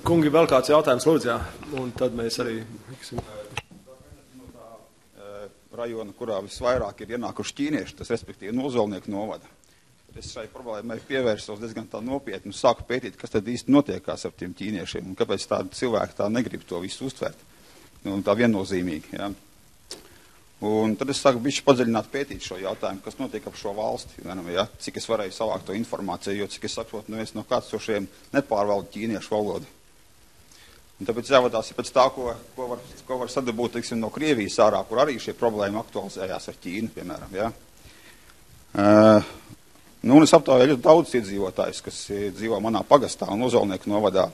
Kungi, vēl kāds jautājums, lūdzu, jā. Un tad mēs arī... Rajona, kurā visvairāk ir ienākuši ķīnieši, tas respektīvi no Ozolnieku novada. Es šai problēmai pievērsos diezgan tā nopietni un sāku pētīt, kas tad īsti notiekās ar tiem ķīniešiem un kāpēc tādi cilvēki tā negrib to visu uztvert. Un tā viennozīmīgi, jā. Un tad es sāku bišķi padziļināt pētīt šo jautājumu, kas notiek ap šo valsti, ja? Cik es varēju savākt to informāciju, jo cik es saprotu, es no kāds no šiem nepārvaldu ķīniešu valodu. Un tāpēc jāvadās pēc tā, ko var sadabūt, teiksim, no Krievijas ārā, kur arī šie problēma aktualizējās ar Ķīnu, piemēram, ja? Un es aptāvēju ļoti daudz iedzīvotājus, kas dzīvo manā pagastā un Ozolnieku novadā.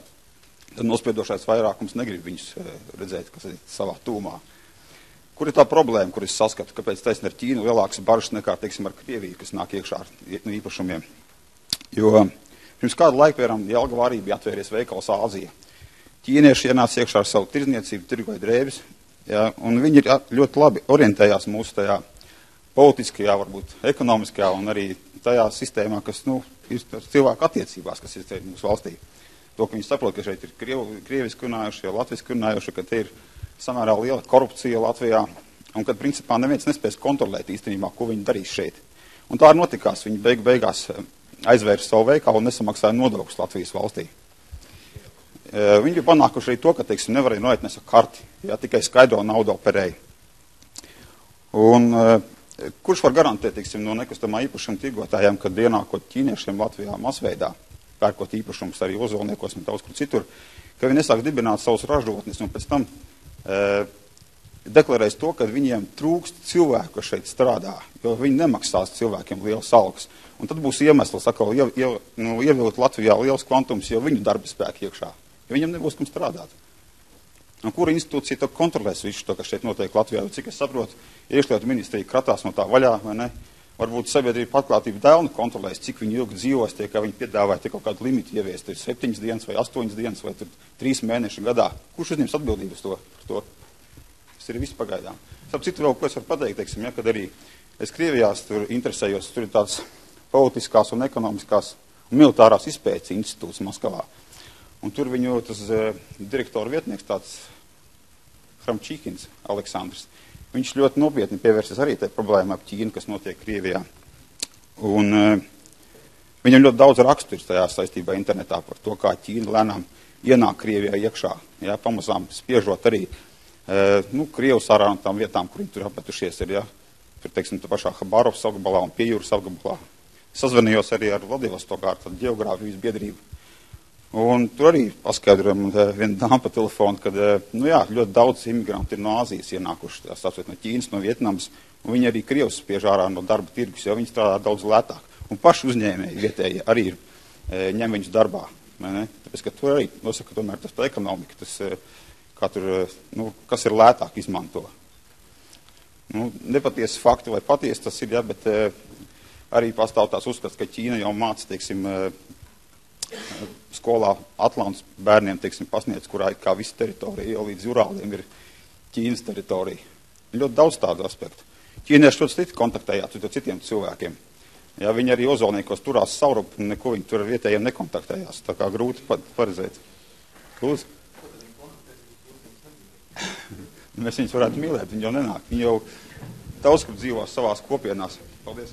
Tad nospiedošais vairākums negrib viņus redzēt, kas ir savā tūmā. Kur ir tā problēma, kur es saskatu, kāpēc taisni ar Ķīnu lielāks bažas nekā, teiksim, ar Krieviju, kas nāk iekšā ar īpašumiem? Jo pirms kādu laiku, piemēram, Jelgavā arī bija atvērties veikals Āzija. Ķīnieši ienāca iekšā ar savu tirdzniecību, tirgoja drēbes, ja, un viņi ļoti labi orientējās mūsu tajā politiskajā, varbūt ekonomiskajā un arī tajā sistēmā, kas, ir cilvēku attiecībās, kas ir mūsu valstī. To, ka viņi saprot, ka šeit ir krieviski runājuši, jau latviski runājuši, ka te ir samērā liela korupcija Latvijā, un kad principā neviens nespēs kontrolēt īstenībā, ko viņi darīs šeit. Un tā arī notikās, viņi beigās aizvērs savu veikalu un nesamaksāja nodokļus Latvijas valstī. Viņi bija panākuši arī to, ka, teiksim, nevarēja noiet nes ar karti, ja tikai skaidro naudu operēja. Un kurš var garantēt, teiksim, no nekustamā īpašuma tirgotājiem, kad ienākot ķīniešiem Latvijā masveidā, pērkot īpašums arī Ozolniekos un daudz kur citur, ka viņi nesāk dibināt savus ražotnes un pēc tam deklarēs to, ka viņiem trūkst cilvēku, kas šeit strādā, jo viņi nemaksās cilvēkiem lielas algas. Un tad būs iemesls atkal ievilkt Latvijā liels kvantums, jo viņu darba spēku iekšā. Ja viņam nebūs kam strādāt. Un kura institūcija to kontrolēs visu to, kas šeit notiek Latvijā? Cik es saprotu, iekšlietu ministrija kratās no tā vaļā, vai ne? Varbūt sabiedrība atklātība dēlni kontrolēs, cik viņi ilgi dzīvos, tie, kā viņi piedāvāja, tie kaut kādu limitu ieviest, ir 7 dienas vai 8 dienas vai 3 mēneši gadā. Kurš uzņems atbildības par to? Tas ir viss pagaidām. Starp citu vēl, ko es varu pateikt, teiksim, ja, kad arī es Krievijās tur interesējos, tur ir tāds politiskās un ekonomiskās un militārās izpētes institūts Maskavā. Un tur viņu tas direktora vietnieks, tāds Hramčīkins Aleksandrs, viņš ļoti nopietni pievērsies arī tai problēmai ap Ķīnu, kas notiek Krievijā. Un viņam ļoti daudz rakstu ir tajā saistībā internetā par to, kā Ķīna lēnām ienāk Krievijā iekšā, ja, pamazām spiežot arī Krievus ārā no tām vietām, kur viņi tur apmetušies ir, ja, tur, teiksim, pašā Habarovas apgabalā un Piejūras apgabalā. Sazvanījos arī ar Vladivostokā, ar tādu ģeogrāfijas biedrību. Un tur arī paskaidrojam vienu dāmu pa telefonu, kad, ļoti daudz imigranti ir no Āzijas ienākuši, tāpēc no Ķīnas, no Vietnamas, un viņi arī Krievus spiež ārā no darba tirgus, jo viņi strādā daudz lētāk. Un paši uzņēmēji vietēji arī ņem viņus darbā, ne? Tāpēc, ka tur arī nosaka tomēr tas tā ekonomika, tas, kā tur, kas ir lētāk izmanto. Nepatiesi fakti vai patiesi tas ir, ja, bet arī pastāv tās uzskats, ka Ķīna jau māca, teiksim, skolā Atlantas bērniem, teiksim, pasniedz, kurā ir kā visa teritorija, jau līdz Urāliem ir Ķīnas teritorija. Ļoti daudz tādu aspektu. Ķīnieši ļoti stipri kontaktējās ar citiem cilvēkiem. Ja, viņi arī Ozolniekos turās saurup, neko viņi tur ar vietējiem nekontaktējās. Tā kā grūti paredzēt. Lūdzu. Mēs viņus varētu mīlēt, viņi jau nenāk. Viņi jau daudz kur dzīvo savās kopienās. Paldies.